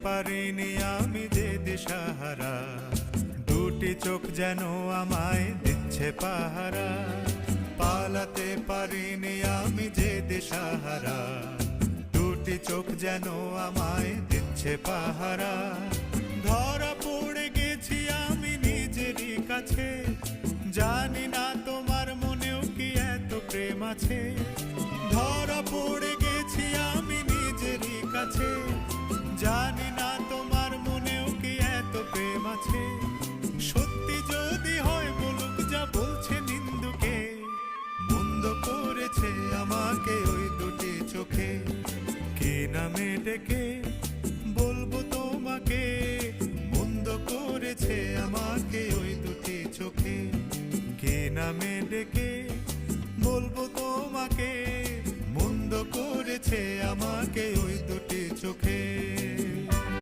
পারিনি আমি যে দিশাহারা, দুটি চোখ যেন আমায় দিচ্ছে পাহারা। পালাতে পারিনি আমি যে দিশাহারা, দুটি চোখ যেন আমায় দিচ্ছে পাহারা। ধরা পড়ে গেছি আমি নিজেরই কাছে, জানি না তোমার মনেও কি এত প্রেম আছে। ধরা পড়ে গেছি আমি নিজেরই কাছে, জানি না তোমার মনেও কি এত প্রেম আছে। সত্যি যদি হয় বলুক যা বলছে নিন্দুকে, মন্দ করেছে আমাকে ওই দুটি চোখে। কি নামে ডেকে